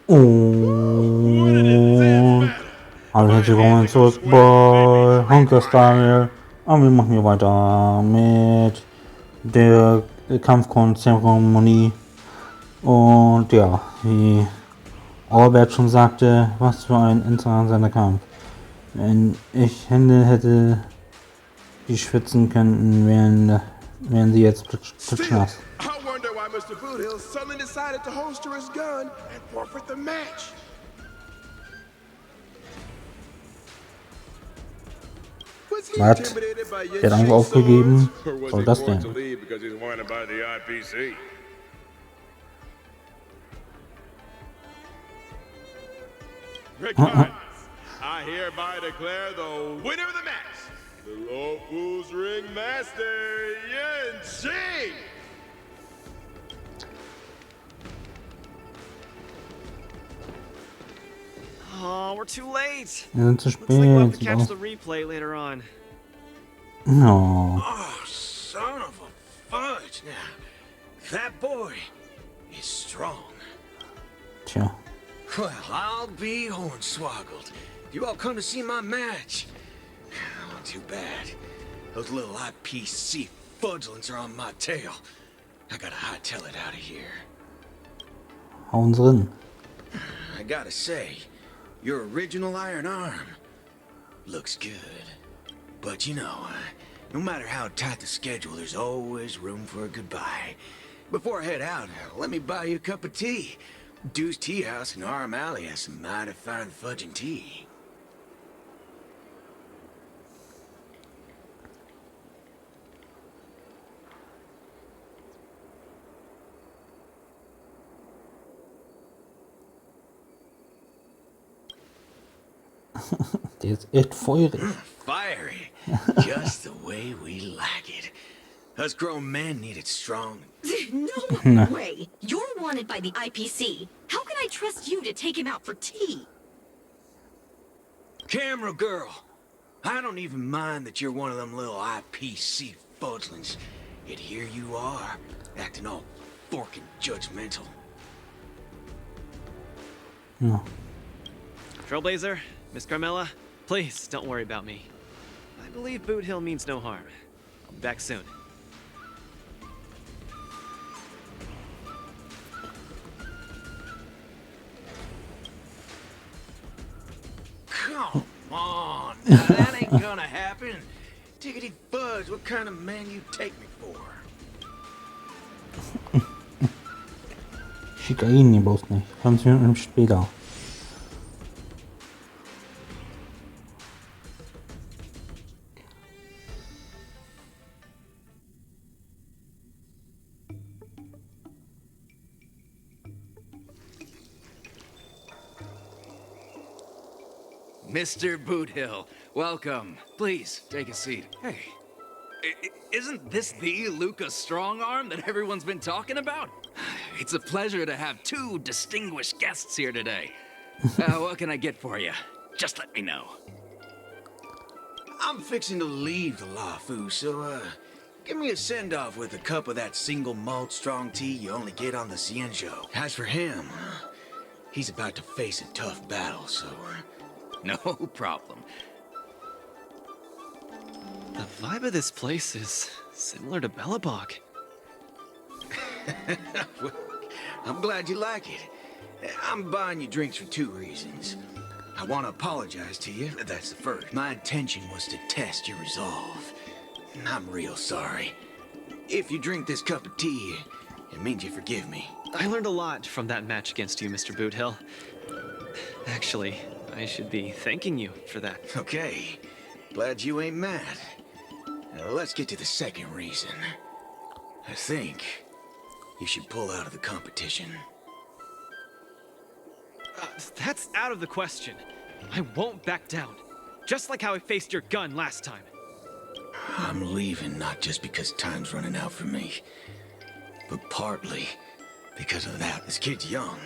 Und hallo, herzlich willkommen zurück bei Honkai. Und wir machen hier weiter mit der Kampfkunstzeremonie. Und ja, wie Albert schon sagte, was für ein interessanter Kampf. Wenn ich Hände hätte, die schwitzen könnten, wären sie jetzt klitschnass. I wonder why Mr. Boothill suddenly decided to holster his gun and forfeit the match. Was he Was? intimidated by Der hat einfach aufgegeben. or was Soll he das forced to denn? leave because he's wanted by the IPC? Regardless, I hereby declare the winner of the match, the Lofu's Ringmaster, Yin Ching! Oh, we're too late. Wir sind zu Looks like we'll have to spät. catch the replay later on. No. Oh, son of a fudge. Now, that boy is strong. Tja. Well, I'll be hornswoggled. You all come to see my match. Oh, too bad. Those little IPC fudgelings are on my tail. I gotta hightail it out of here. Hauen drin. I gotta say, your original iron arm looks good. But you know, no matter how tight the schedule, there's always room for a goodbye. Before I head out, let me buy you a cup of tea. Dew's Tea House in Arm Alley has some mighty fine fudging tea. Der ist echt feurig. Fiery, just the way we like it. Us grown men need it strong. No way! You're wanted by the IPC. How can I trust you to take him out for tea? Camera girl, I don't even mind that you're one of them little IPC fudglings. Yet here you are, acting all forking judgmental. No. Trailblazer, Miss Carmella, please don't worry about me. I believe Boot Hill means no harm. I'll be back soon. Come on, now, that ain't gonna happen. Tickety fudge, what kind of man you take me for? Schicke ihn bloß nicht. 5 Minuten später. Mr. Boothill, welcome. Please, take a seat. Hey, isn't this the Lucas Strongarm that everyone's been talking about? It's a pleasure to have two distinguished guests here today. What can I get for you? Just let me know. I'm fixing to leave the LaFu, so, give me a send-off with a cup of that single malt strong tea you only get on the Cienjo. As for him, he's about to face a tough battle, so... No problem. The vibe of this place is similar to Bellabog. Well, I'm glad you like it. I'm buying you drinks for 2 reasons. I want to apologize to you, that's the first. My intention was to test your resolve. I'm real sorry. If you drink this cup of tea, it means you forgive me. I learned a lot from that match against you, Mr. Boot Hill. Actually, I should be thanking you for that. Okay, glad you ain't mad. Now, let's get to the second reason. I think you should pull out of the competition. That's out of the question. I won't back down. Just like how I faced your gun last time. I'm leaving not just because time's running out for me, but partly because of that. This kid's young,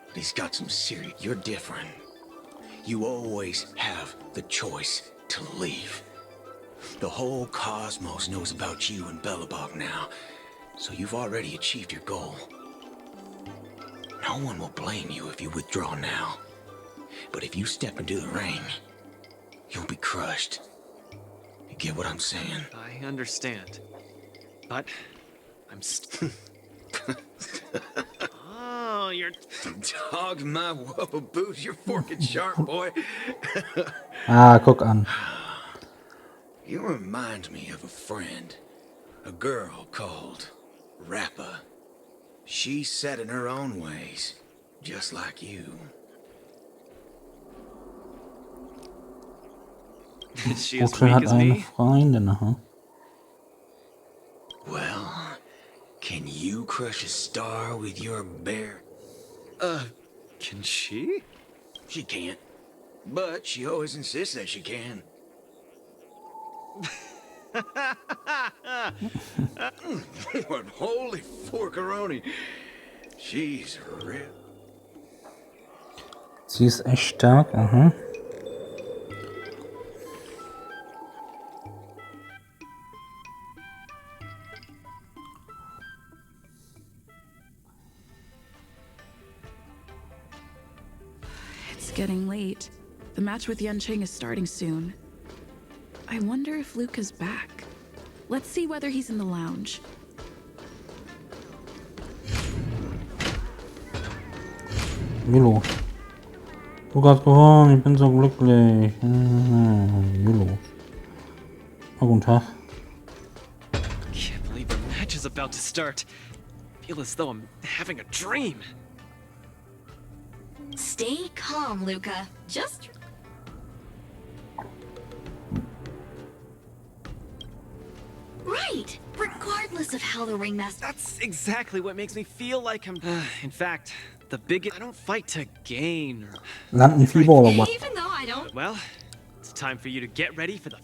but he's got some serious... You're different. You always have the choice to leave. The whole cosmos knows about you and Bellabog now, so you've already achieved your goal. No one will blame you if you withdraw now. But if you step into the ring, you'll be crushed. You get what I'm saying? I understand. But I'm Oh, you're Dog my whoa boots, you're forking sharp, boy. Guck an. You remind me of a friend. A girl called Rappa. She's set in her own ways, just like you. Is she as Otto weak hat as eine me? Freundin, aha. Well, can you crush a star with your bare... Can she? She can't. But she always insists that she can. What holy forkaroni. She's real. Sie ist echt stark, aha. It's getting late. The match with Yanqing is starting soon. I wonder if Luca's back. Let's see whether he's in the lounge. Milo. Du hast gewonnen, ich bin so glücklich. Milo. Oh, guten Tag. Can't believe the match is about to start. Feel as though I'm having a dream. Stay calm, Luca. Just... Right! Regardless of how the ringmaster... That's exactly what makes me feel like I'm... in fact, the biggest... I don't fight to gain or... Lampenfieber oder was? Even though I don't... Well, it's time for you to get ready for the...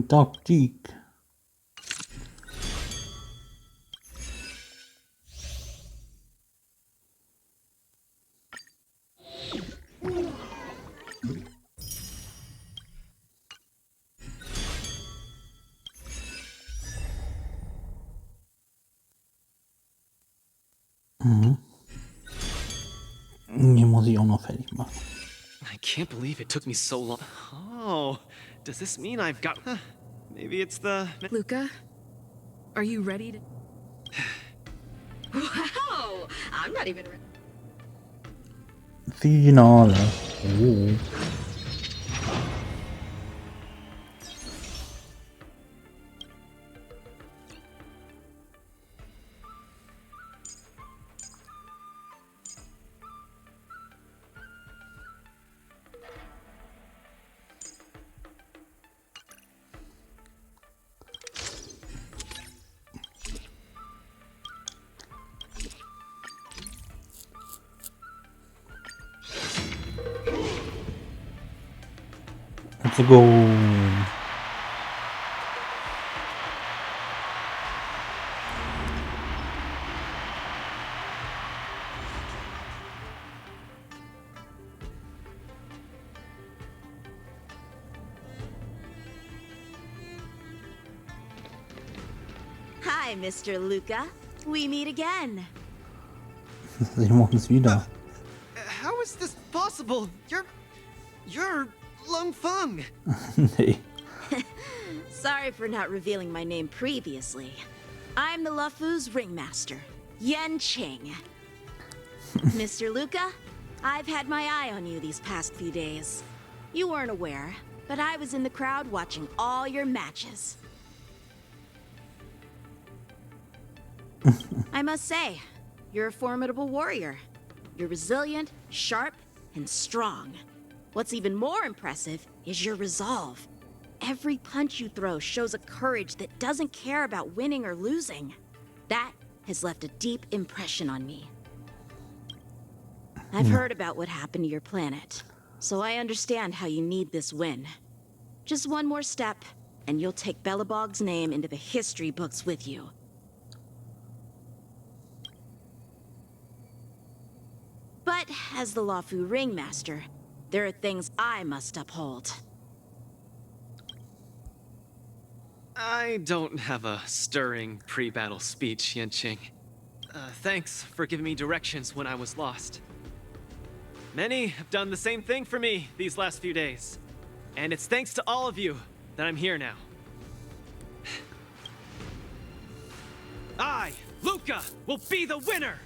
Taktik. Hier muss ich auch noch fertig machen. I can't believe it took me so long. Oh, does this mean I've got... maybe it's the... Luca, are you ready to... Wow! I'm not even ready. Finale. Oh. Let's go. Hi, Mr. Luca. We meet again. Sehen wir uns wieder. How is this possible? You're Lung Feng. Nee. Sorry for not revealing my name previously. I'm the Luofu's ringmaster, Yanqing. Mr. Luca, I've had my eye on you these past few days. You weren't aware, but I was in the crowd watching all your matches. I must say, you're a formidable warrior. You're resilient, sharp, and strong. What's even more impressive is your resolve. Every punch you throw shows a courage that doesn't care about winning or losing. That has left a deep impression on me. I've heard about what happened to your planet, so I understand how you need this win. Just one more step, and you'll take Belobog's name into the history books with you. But as the Lawfu Ringmaster, there are things I must uphold. I don't have a stirring pre-battle speech, Yanqing. Thanks for giving me directions when I was lost. Many have done the same thing for me these last few days. And it's thanks to all of you that I'm here now. I, Luca, will be the winner!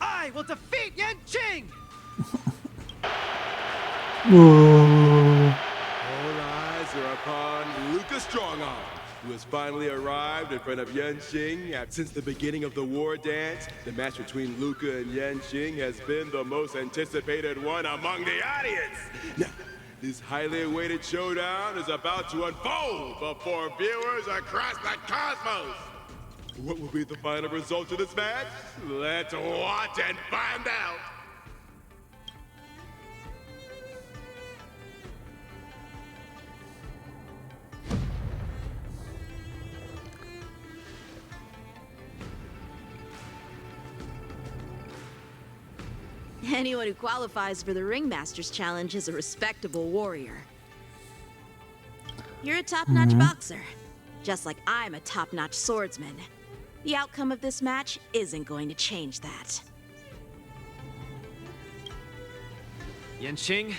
I will defeat Yanqing! Whoa. All eyes are upon Luca Strongarm, who has finally arrived in front of Yanqing. Since the beginning of the war dance, the match between Luca and Yanqing has been the most anticipated one among the audience. Now, this highly awaited showdown is about to unfold before viewers across the cosmos. What will be the final result of this match? Let's watch and find out. Anyone who qualifies for the Ringmaster's Challenge is a respectable warrior. You're a top-notch boxer, just like I'm a top-notch swordsman. The outcome of this match isn't going to change that. Yanqing,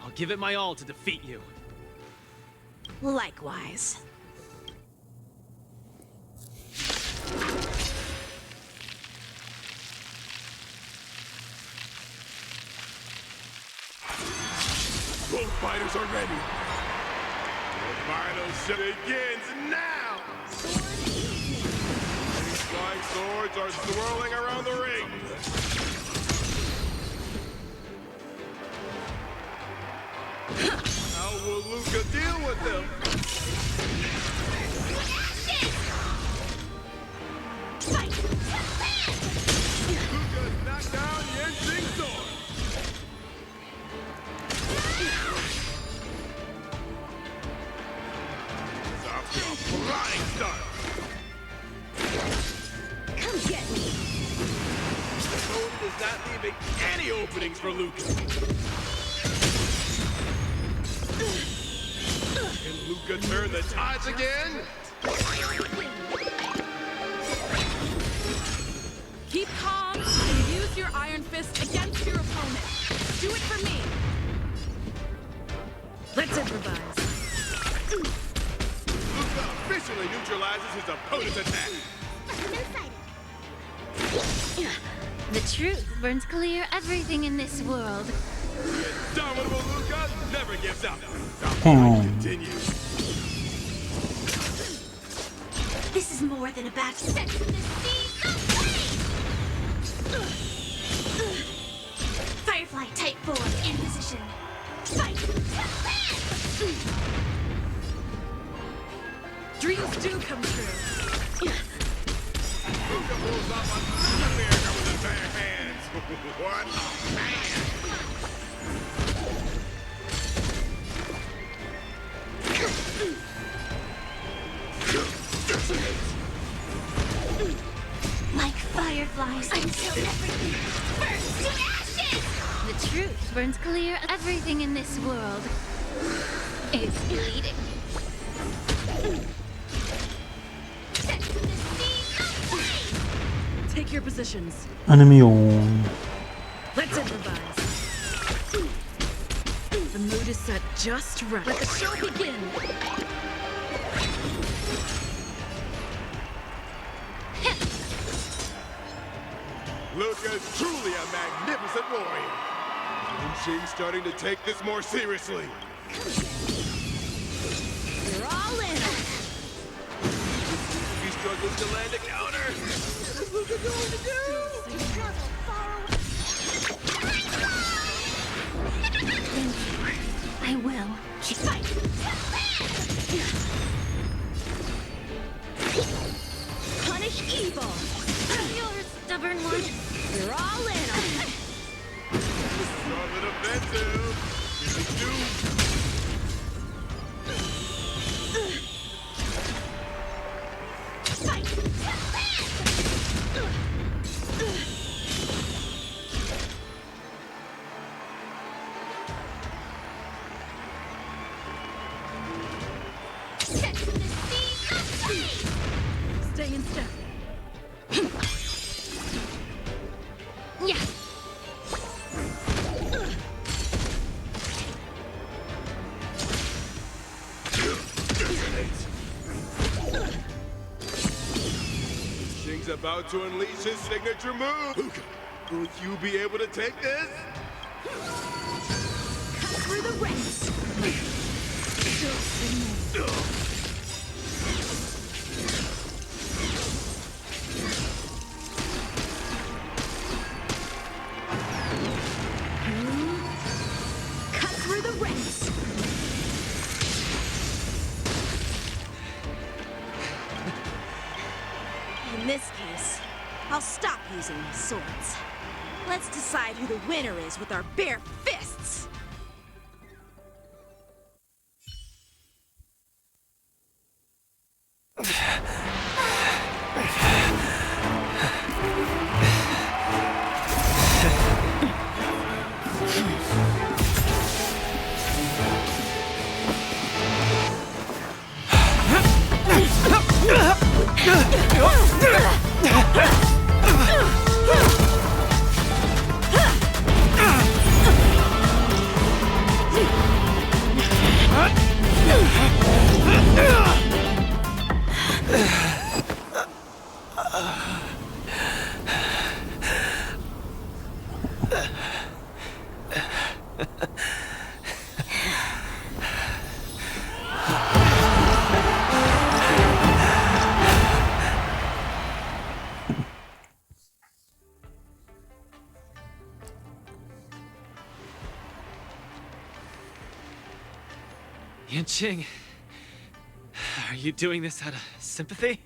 I'll give it my all to defeat you. Likewise. Both fighters are ready. The final shot begins now. These flying swords are swirling around the ring. How will Luca deal with them? Luca knocked down Yanqing's sword. Flying start. Come get me. The opponent is not leaving any openings for Luca. Can Luca turn the tides again? Keep calm and use your iron fist against your opponent. Do it for me. Let's improvise. Luca officially neutralizes his opponent's attack. The truth burns clear everything in this world. The indomitable Luca never gives up. The Hmm. fight continues. This is more than a battle. Set the seeds of Firefly type 4 in position. Fight! Dreams do come true. Luca pulls off another miracle with his bare hands. What a man! Like fireflies until everything burns to ashes! The truth burns clear everything in this world is bleeding. Set the seeds of flame! Take your positions. Enemy on. Let's improvise. The mood is set just right. Let the show begin. Luca is truly a magnificent warrior. Yanqing's starting to take this more seriously. You're all in. He struggles to land a counter. What is Luca going to do? I will. Fight! Punish evil. You're a stubborn one. You're all in on it. On the defensive. This is doomed. Yeah. Shing's about to unleash his signature move. Luca, will you be able to take this? Cut through the ranks. Cut through the ranks. In this case, I'll stop using my swords. Let's decide who the winner is with our bare fists! Yanqing, are you doing this out of sympathy?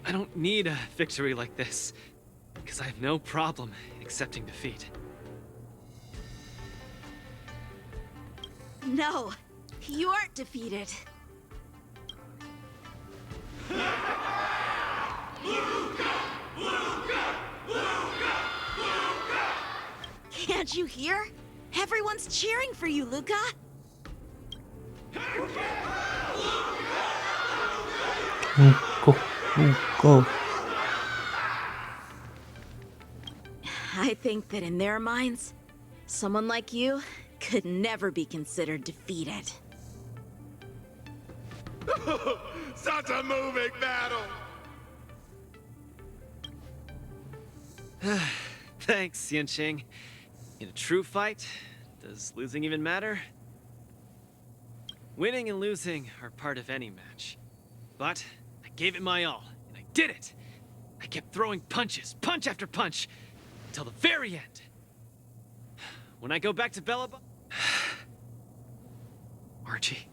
I don't need a victory like this, because I have no problem accepting defeat. No, you aren't defeated. Can't you hear? Everyone's cheering for you, Luca. Go. I think that in their minds, someone like you could never be considered defeated. Such a moving battle! Thanks, Yanqing. In a true fight, does losing even matter? Winning and losing are part of any match. But I gave it my all, and I did it! I kept throwing punches, punch after punch, until the very end. When I go back to Belobog... Archie,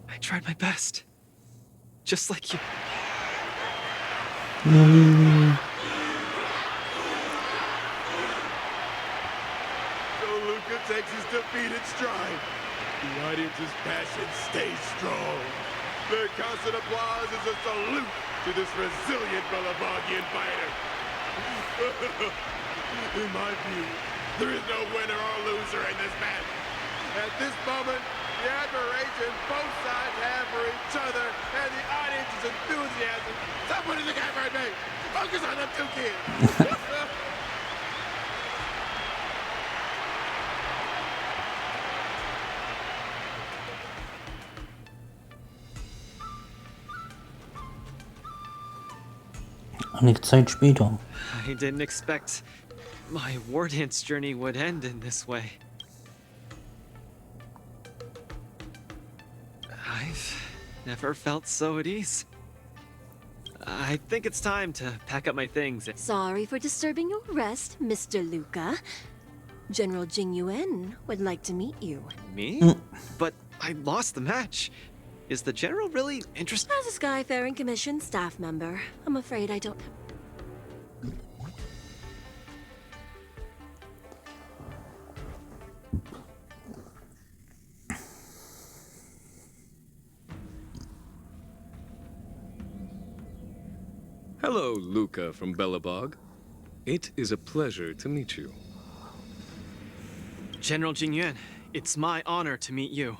I tried my best. Just like you. So Luca takes his defeat in stride. The audience's passion stays strong. Their constant applause is a salute to this resilient Belobogian fighter. In my view, there is no winner or loser in this match. At this moment, the admiration both sides have for each other and the audience's enthusiasm. Someone in the camera at me! Focus on them two kids! Einige Zeit später. I didn't expect my war dance journey would end in this way. I've never felt so at ease. I think it's time to pack up my things. Sorry for disturbing your rest, Mr. Luca. General Jing Yuan would like to meet you. Me? But I lost the match. Is the general really interested? As a Skyfaring Commission staff member, I'm afraid I don't... Hello, Luca from Belobog. It is a pleasure to meet you. General Jingyuan, it's my honor to meet you.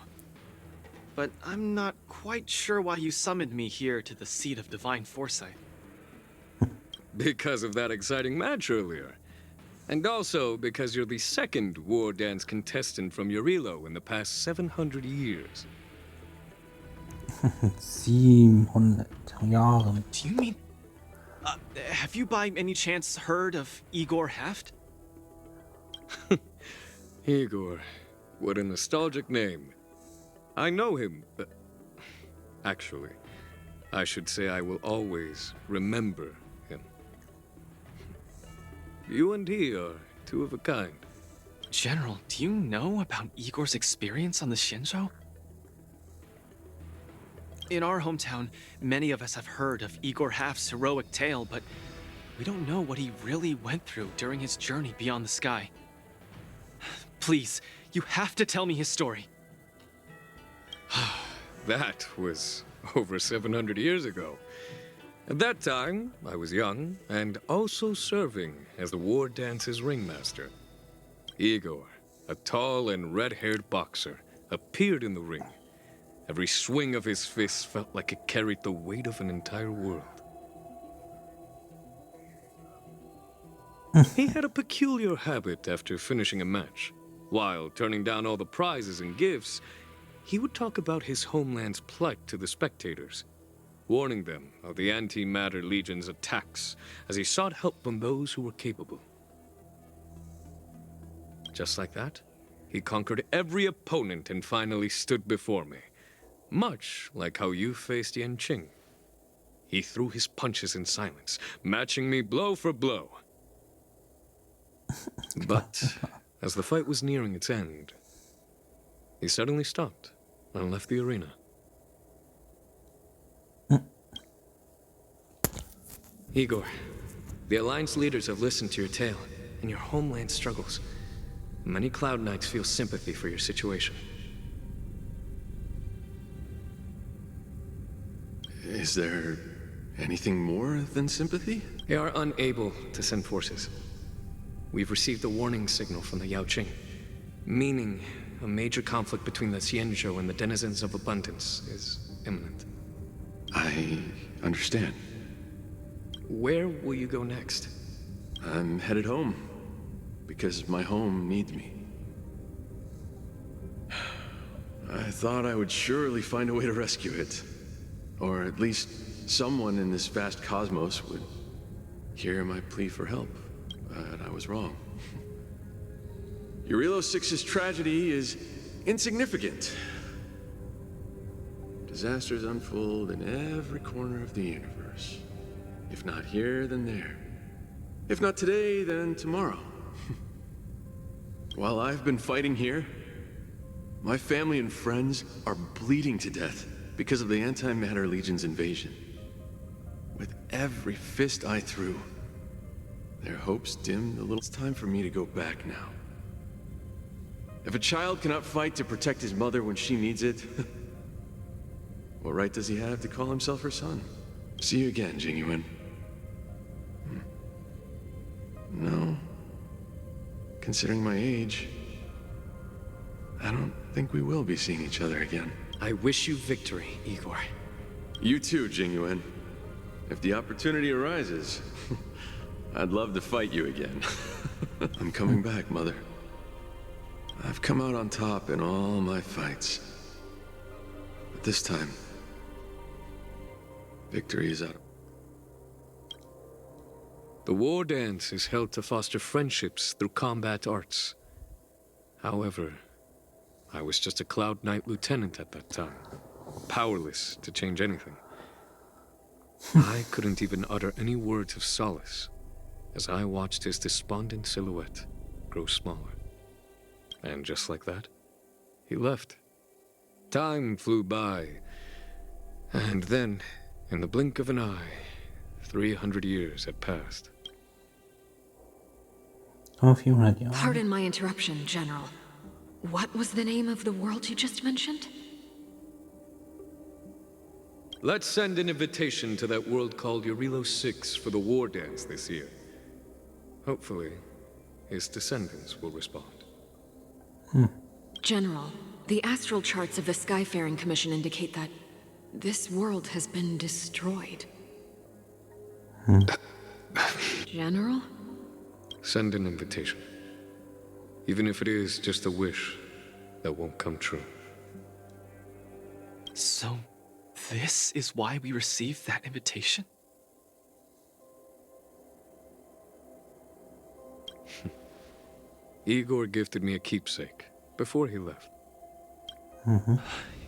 But I'm not quite sure why you summoned me here to the seat of divine foresight. Because of that exciting match earlier. And also because you're the second war dance contestant from Jarilo in the past 700 years. 700 Jahren. Do you mean... have you by any chance heard of Igor Haft? Igor, what a nostalgic name. I know him, but... Actually, I should say I will always remember him. You and he are two of a kind. General, do you know about Igor's experience on the Shinjo? In our hometown, many of us have heard of Igor Haft's heroic tale, but we don't know what he really went through during his journey beyond the sky. Please, you have to tell me his story. That was over 700 years ago. At that time, I was young and also serving as the war dance's ringmaster. Igor, a tall and red-haired boxer, appeared in the ring. Every swing of his fist felt like it carried the weight of an entire world. He had a peculiar habit after finishing a match. While turning down all the prizes and gifts, he would talk about his homeland's plight to the spectators, warning them of the Antimatter Legion's attacks as he sought help from those who were capable. Just like that, he conquered every opponent and finally stood before me. Much like how you faced Yanqing. He threw his punches in silence, matching me blow for blow. But as the fight was nearing its end, he suddenly stopped and left the arena. Igor, the Alliance leaders have listened to your tale and your homeland struggles. Many Cloud Knights feel sympathy for your situation. Is there anything more than sympathy? They are unable to send forces. We've received a warning signal from the Yaoqing, meaning a major conflict between the Xianzhou and the denizens of abundance is imminent. I understand. Where will you go next? I'm headed home, because my home needs me. I thought I would surely find a way to rescue it. Or at least someone in this vast cosmos would hear my plea for help. But I was wrong. Jarilo 6's tragedy is insignificant. Disasters unfold in every corner of the universe. If not here, then there. If not today, then tomorrow. While I've been fighting here, my family and friends are bleeding to death because of the Antimatter Legion's invasion. With every fist I threw, their hopes dimmed a little. It's time for me to go back now. If a child cannot fight to protect his mother when she needs it, what right does he have to call himself her son? See you again, Jingyuan. No. Considering my age, I don't think we will be seeing each other again. I wish you victory, Igor. You too, Jingyuan. If the opportunity arises, I'd love to fight you again. I'm coming back, Mother. I've come out on top in all my fights. But this time, victory is out. The war dance is held to foster friendships through combat arts. However, I was just a Cloud Knight lieutenant at that time, powerless to change anything. I couldn't even utter any words of solace as I watched his despondent silhouette grow smaller. And just like that, he left. Time flew by, and then, in the blink of an eye, 300 years had passed. Pardon my interruption, General. What was the name of the world you just mentioned? Let's send an invitation to that world called Jarilo 6 for the war dance this year. Hopefully, his descendants will respond. General, the astral charts of the Skyfaring Commission indicate that this world has been destroyed. General? Send an invitation. Even if it is just a wish that won't come true. So, this is why we received that invitation? Igor gifted me a keepsake before he left.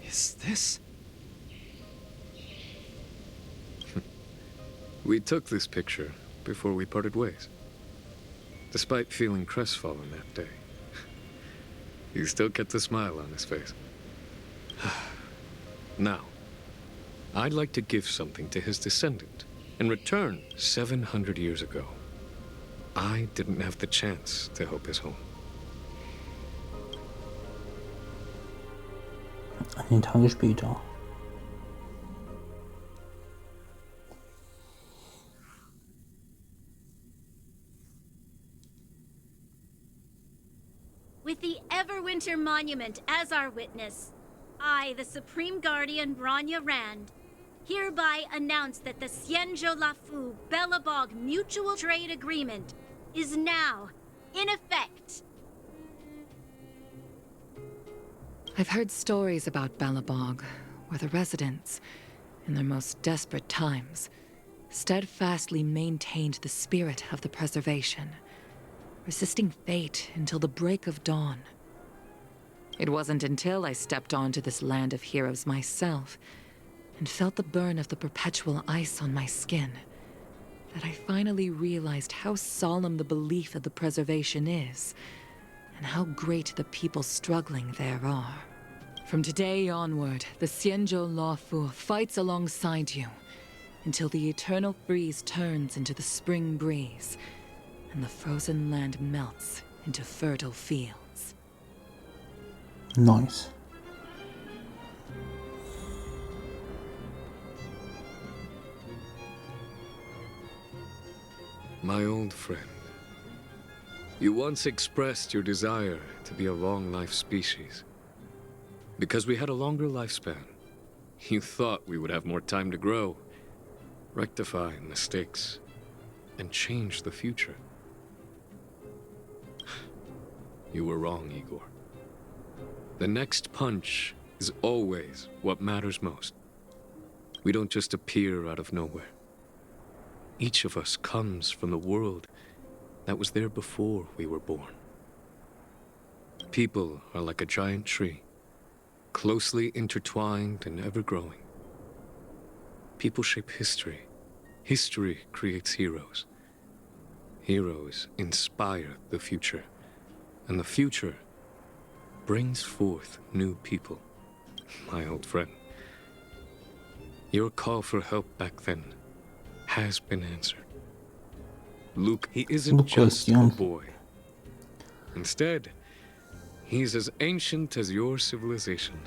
Is this... We took this picture before we parted ways. Despite feeling crestfallen that day, he still kept a smile on his face. Now, I'd like to give something to his descendant. In return, 700 years ago, I didn't have the chance to help his home. Einige Tage später. With the Everwinter Monument as our witness, I, the Supreme Guardian Branya Rand, hereby announce that the Xianzhou Lafu Belobog Mutual Trade Agreement is now in effect. I've heard stories about Belobog, where the residents, in their most desperate times, steadfastly maintained the spirit of the preservation, resisting fate until the break of dawn. It wasn't until I stepped onto this land of heroes myself and felt the burn of the perpetual ice on my skin that I finally realized how solemn the belief of the preservation is, and how great the people struggling there are. From today onward, the Xianzhou Lafu fights alongside you until the eternal freeze turns into the spring breeze, and the frozen land melts into fertile fields. Nice. My old friend, you once expressed your desire to be a long-life species. Because we had a longer lifespan, you thought we would have more time to grow, rectify mistakes, and change the future. You were wrong, Igor. The next punch is always what matters most. We don't just appear out of nowhere. Each of us comes from the world that was there before we were born. People are like a giant tree, closely intertwined and ever-growing. People shape history. History creates heroes. Heroes inspire the future. And the future brings forth new people. My old friend, your call for help back then has been answered. Luke, he isn't just a boy. Instead, he's as ancient as your civilization.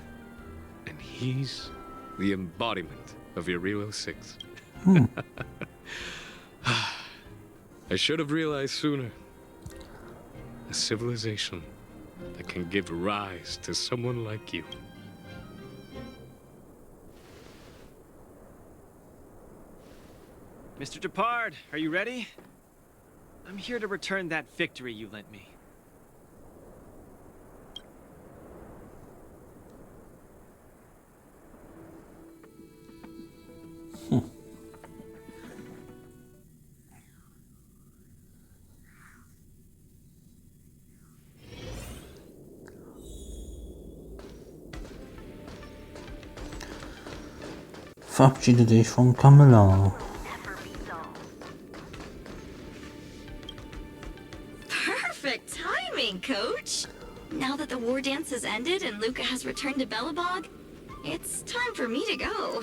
And he's the embodiment of your Real 06. I should have realized sooner. A civilization that can give rise to someone like you. Mr. Depard, are you ready? I'm here to return that victory you lent me. Verabschiede dich von Camilla. Perfect timing, Coach! Now that the war dance has ended and Luca has returned to Belobog, it's time for me to go.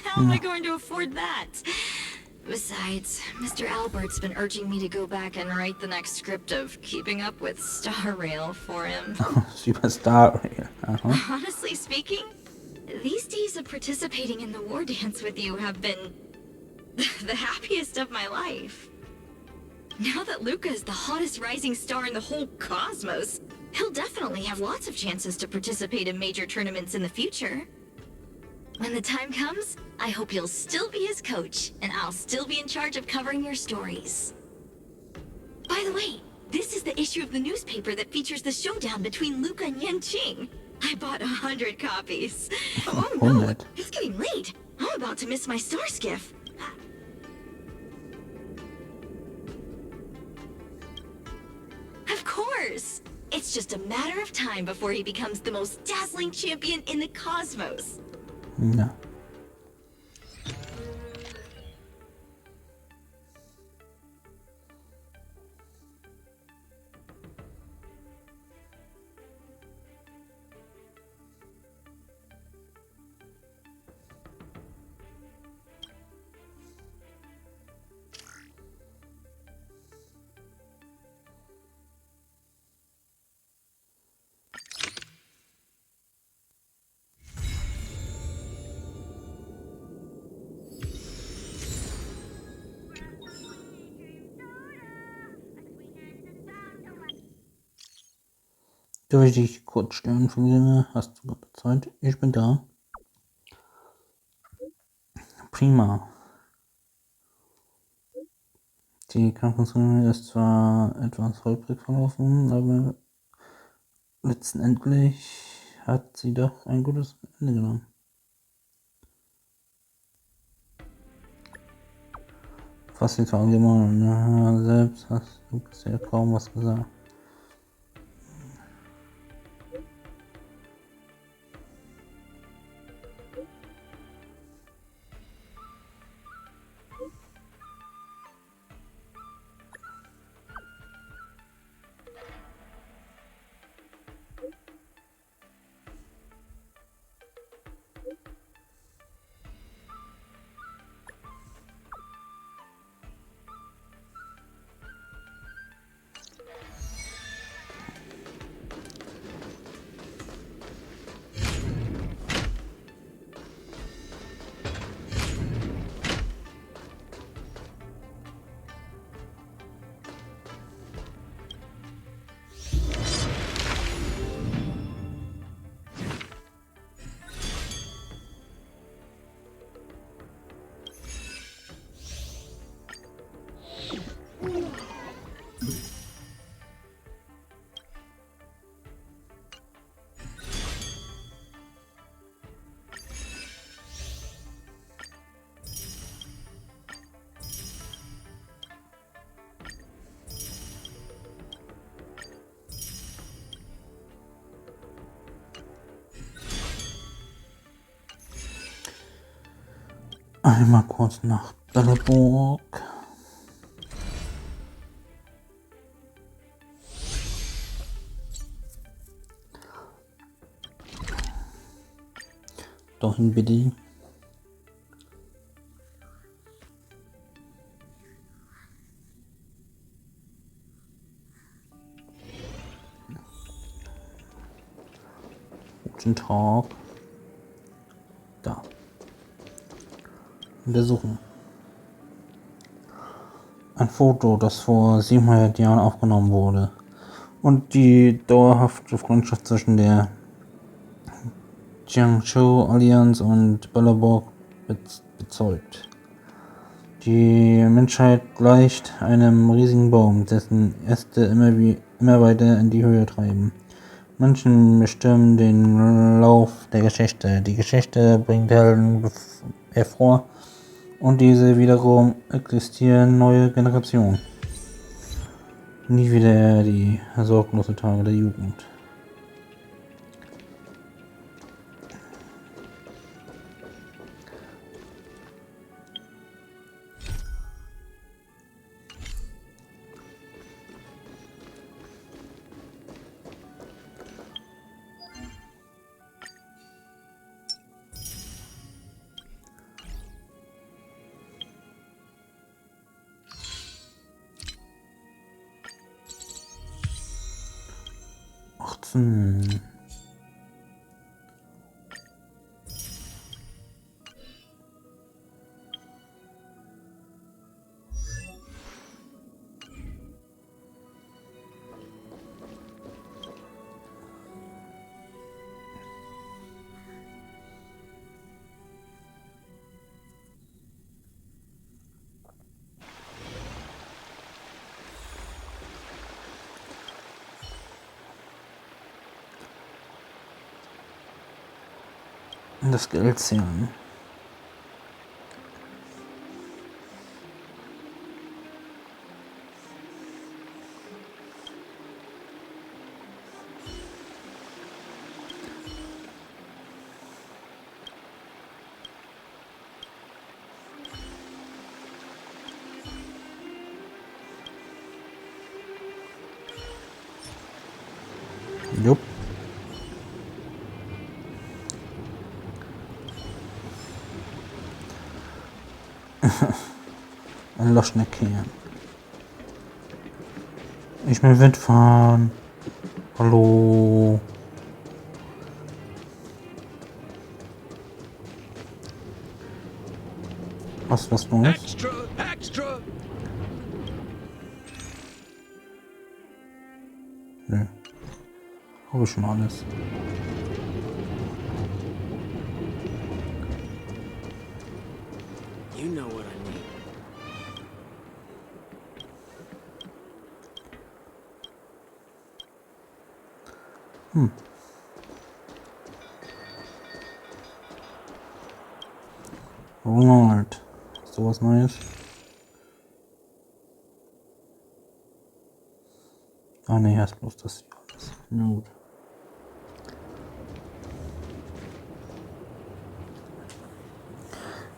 How am I going to afford that? Besides, Mr. Albert's been urging me to go back and write the next script of Keeping Up with Star Rail for him. Superstar Rail. Honestly speaking, these days of participating in the war dance with you have been the happiest of my life. Now that Luca is the hottest rising star in the whole cosmos, he'll definitely have lots of chances to participate in major tournaments in the future. When the time comes, I hope you'll still be his coach, and I'll still be in charge of covering your stories. By the way, this is the issue of the newspaper that features the showdown between Luca and Yanqing. I bought 100 copies. Oh no, 100. it's getting late. I'm about to miss my star skiff. Of course! It's just a matter of time before he becomes the most dazzling champion in the cosmos. Ja. Darf ich dich kurz stören, Familie? Hast du gerade Zeit? Ich bin da. Prima. Die Kampfkunstzeremonie ist zwar etwas holprig verlaufen, aber letztendlich hat sie doch ein gutes Ende genommen. Fast die Tage immer, selbst hast du bisher kaum was gesagt. Einmal kurz nach Belleburg. Dahin bitte. Guten Tag. Da. Untersuchen. Ein Foto, das vor 700 Jahren aufgenommen wurde und die dauerhafte Freundschaft zwischen der Jiangsu Allianz und Belleburg bezeugt. Die Menschheit gleicht einem riesigen Baum, dessen Äste immer weiter in die Höhe treiben. Menschen bestimmen den Lauf der Geschichte. Die Geschichte bringt Helden hervor und diese wiederum existieren neue Generationen. Nie wieder die sorglose Tage der Jugend. Das Geld zählen. Jupp. Ein Loschner Kern. Ich will mitfahren. Hallo. Was los? Extra, extra! Nö. Habe ich schon alles. You know what I mean. Ronald. Ist da was Neues? Ah ne, erst bloß das hier alles. Na gut.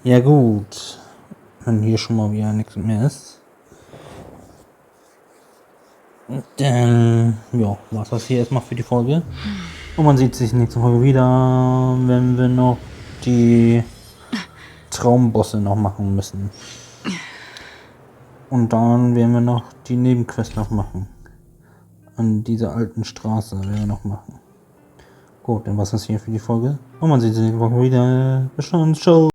Ja gut. Wenn hier schon mal wieder nichts mehr ist. Dann, ja, war's das hier erstmal für die Folge. Und man sieht sich nächste Folge wieder, wenn wir noch die Traumbosse noch machen müssen. Und dann werden wir noch die Nebenquest noch machen. An dieser alten Straße werden wir noch machen. Gut, dann war's das hier für die Folge. Und man sieht sich nächste Woche wieder. Bis dann, ciao.